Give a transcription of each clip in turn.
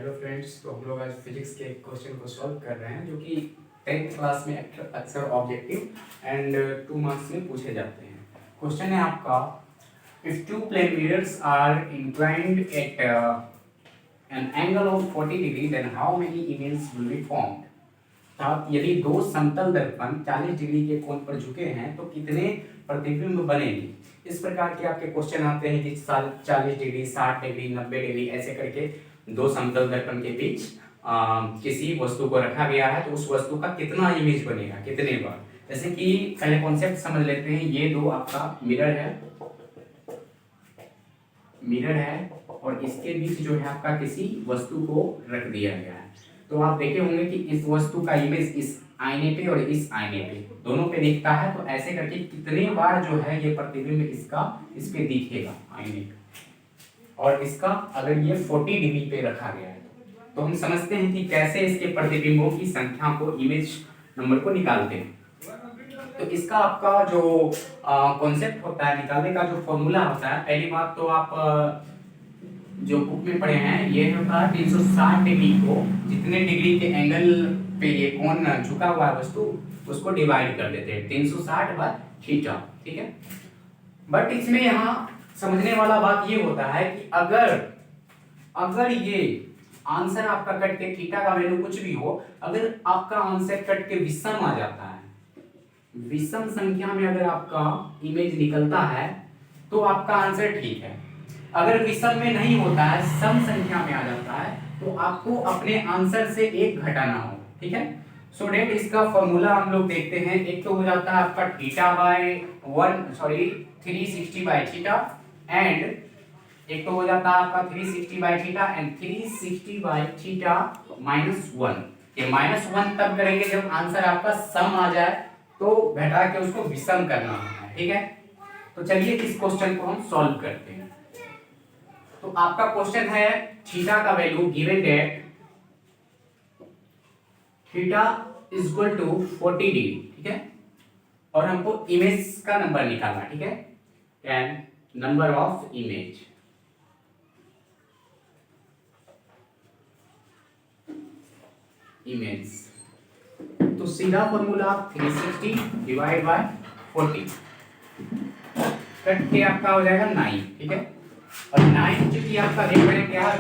Hello friends, तो हम लोग आज फिजिक्स के एक क्वेश्चन को सॉल्व कर रहे हैं जो कि 10th क्लास में अक्सर ऑब्जेक्टिव एंड 2 मार्क्स में पूछे जाते हैं। क्वेश्चन है आपका, if two plane mirrors are inclined at an angle of 40 degree then how many images will be formed. यदि दो समतल दर्पण 40 डिग्री के कोण पर झुके हैं तो कितने प्रतिबिंब बनेंगे। इस प्रकार के आपके क्वेश्चन आते हैं कि 40 डिग्री, 60 डिग्री, 90 डिग्री ऐसे करके दो समतल दर्पण के बीच किसी वस्तु को रखा गया है तो उस वस्तु का कितना इमेज बनेगा, कितने बार। जैसे कि पहले कॉन्सेप्ट समझ लेते हैं। ये दो आपका मिरर है और इसके बीच जो है आपका किसी वस्तु को रख दिया गया है। तो आप देखे होंगे कि इस वस्तु का इमेज इस आईने पे और इस आईने पे दोनों पे दिखता है। तो ऐसे करके कितने बार जो है ये प्रतिबिंब इस पे दिखेगा आईने पे, और इसका अगर ये 40 डिग्री पे रखा गया है तो हम समझते हैं कि कैसे इसके प्रतिबिंबों की संख्या को, इमेज नंबर को निकालते हैं। तो इसका आपका जो कॉन्सेप्ट होता है, निकालने का जो फॉर्मूला होता है, पहली बात तो आप जो बुक में पढ़े हैं ये होता है 360 डिग्री को जितने डिग्री के एंगल पे ये कोण झुका हुआ है वस्तु उसको डिवाइड कर देते हैं 360 बाय थीटा, ठीक है। बट इसमें यहाँ समझने वाला बात ये होता है कि अगर ये आंसर आपका कट के थीटा का वैल्यू कुछ भी हो, अगर आपका आंसर कट के विषम आ जाता है, विषम संख्या में अगर आपका इमेज निकलता है तो आपका आंसर ठीक है। अगर विषम में नहीं होता है, सम संख्या में आ जाता है तो आपको अपने आंसर से एक घटाना होगा, ठीक है। सो डेट इसका फॉर्मूला हम लोग देखते हैं। एक तो हो जाता है आपका theta by 360 by theta, and एक तो हो जाता है आपका 360 by theta and 360 by theta -1। ये -1 तब करेंगे जब आंसर आपका सम आ जाए, तो घटा के उसको विषम करना है, ठीक है। तो चलिए इस क्वेश्चन को हम सॉल्व करते हैं। तो आपका क्वेश्चन है थीटा का value given that theta is equal to 40 degree, ठीक है, और हमको इमेज का नंबर निकालना, ठीक है, एंड नंबर ऑफ इमेज। तो सीधा फॉर्मूला 360 डिवाइड बाय 40 कट के आपका हो जाएगा 9, ठीक है। और 9 चूंकि आपका देख रहे हैं क्या है,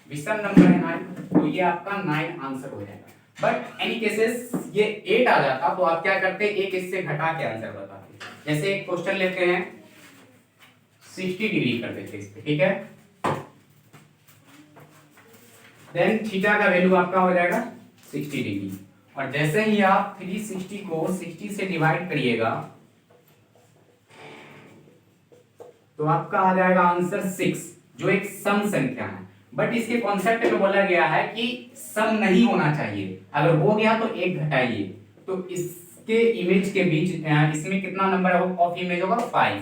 विषम नंबर है 9, तो ये आपका 9 आंसर हो जाएगा। बट एनी केसेस ये 8 आ जाता तो आप क्या करते, एक इससे घटा के आंसर बताते। जैसे एक क्वेश्चन लेते हैं 60 डिग्री कर देते इस पे, ठीक है। देन थीटा का वैल्यू आपका हो जाएगा 60 डिग्री, और जैसे ही आप 360 को 60 से डिवाइड करिएगा तो आपका आ जाएगा आंसर 6, जो एक सम संख्या है। बट इसके कॉन्सेप्ट में बोला गया है कि सम नहीं होना चाहिए, अगर हो गया तो एक घटाइए। तो इसके इमेज के बीच इसमें कितना नंबर ऑफ इमेज होगा, 5।